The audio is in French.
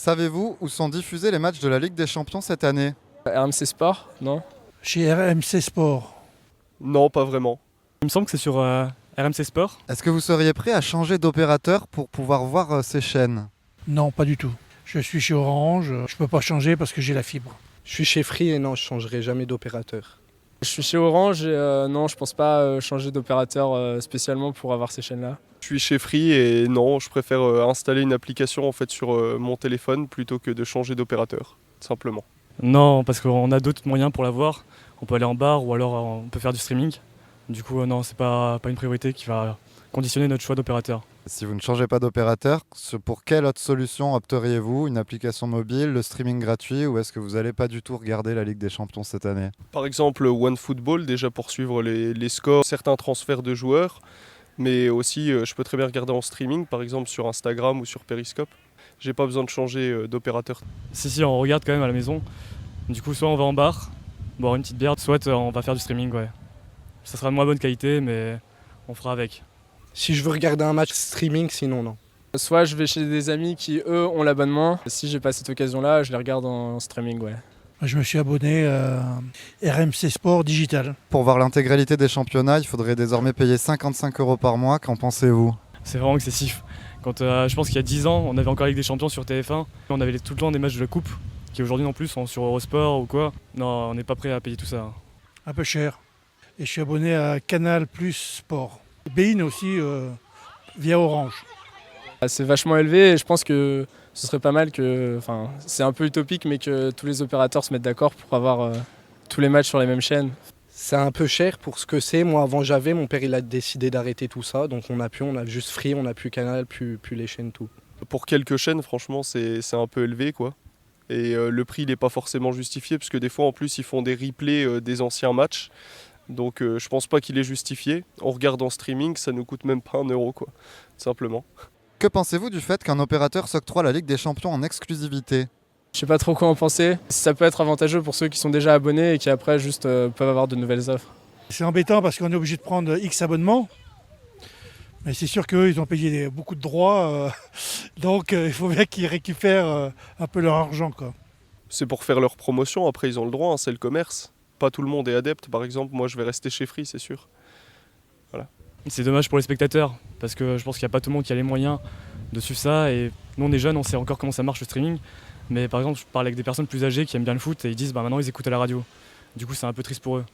Savez-vous où sont diffusés les matchs de la Ligue des Champions cette année? RMC Sport, non? Chez RMC Sport. Non, pas vraiment. Il me semble que c'est sur RMC Sport. Est-ce que vous seriez prêt à changer d'opérateur pour pouvoir voir ces chaînes? Non, pas du tout. Je suis chez Orange, je ne peux pas changer parce que j'ai la fibre. Je suis chez Free et non, je changerai jamais d'opérateur. Je suis chez Orange et non, je pense pas changer d'opérateur spécialement pour avoir ces chaînes-là. Je suis chez Free et non, je préfère installer une application en fait sur mon téléphone plutôt que de changer d'opérateur, simplement. Non, parce qu'on a d'autres moyens pour la voir. On peut aller en bar ou alors on peut faire du streaming. Du coup, non, c'est pas une priorité qui va conditionner notre choix d'opérateur. Si vous ne changez pas d'opérateur, pour quelle autre solution opteriez-vous? Une application mobile, le streaming gratuit, ou est-ce que vous n'allez pas du tout regarder la Ligue des Champions cette année? Par exemple, OneFootball, déjà pour suivre les scores, certains transferts de joueurs, mais aussi je peux très bien regarder en streaming, par exemple sur Instagram ou sur Periscope. J'ai pas besoin de changer d'opérateur. Si, on regarde quand même à la maison. Du coup, soit on va en bar, boire une petite bière, soit on va faire du streaming, ouais. Ça sera de moins bonne qualité, mais on fera avec. Si je veux regarder un match streaming, sinon non. Soit je vais chez des amis qui, eux, ont l'abonnement. Si j'ai pas cette occasion-là, je les regarde en streaming, ouais. Je me suis abonné à RMC Sport Digital. Pour voir l'intégralité des championnats, il faudrait désormais payer 55 € par mois. Qu'en pensez-vous? C'est vraiment excessif. Quand, je pense qu'il y a 10 ans, on avait encore la Ligue des Champions sur TF1. On avait tout le temps des matchs de la Coupe, qui aujourd'hui non plus sont sur Eurosport ou quoi. Non, on n'est pas prêt à payer tout ça. Un peu cher. Et je suis abonné à Canal Plus Sport. Bein aussi via Orange. C'est vachement élevé et je pense que ce serait pas mal que, c'est un peu utopique, mais que tous les opérateurs se mettent d'accord pour avoir tous les matchs sur les mêmes chaînes. C'est un peu cher pour ce que c'est. Moi, avant j'avais, mon père il a décidé d'arrêter tout ça, donc on a juste Free, on n'a plus Canal, plus les chaînes, tout. Pour quelques chaînes, franchement, c'est un peu élevé, quoi. Et le prix n'est pas forcément justifié, parce que des fois, en plus, ils font des replays des anciens matchs. Donc je pense pas qu'il est justifié. On regarde en streaming, ça nous coûte même pas 1 euro, quoi, simplement. Que pensez-vous du fait qu'un opérateur s'octroie la Ligue des Champions en exclusivité? Je sais pas trop quoi en penser. Ça peut être avantageux pour ceux qui sont déjà abonnés et qui après juste peuvent avoir de nouvelles offres. C'est embêtant parce qu'on est obligé de prendre X abonnements. Mais c'est sûr qu'eux, ils ont payé beaucoup de droits. Donc il faut bien qu'ils récupèrent un peu leur argent, quoi. C'est pour faire leur promotion, après ils ont le droit, hein, c'est le commerce. Pas tout le monde est adepte, par exemple, moi je vais rester chez Free, c'est sûr. C'est dommage pour les spectateurs, parce que je pense qu'il n'y a pas tout le monde qui a les moyens de suivre ça. Et nous, on est jeunes, on sait encore comment ça marche le streaming. Mais par exemple, je parle avec des personnes plus âgées qui aiment bien le foot et ils disent maintenant ils écoutent à la radio. Du coup, c'est un peu triste pour eux.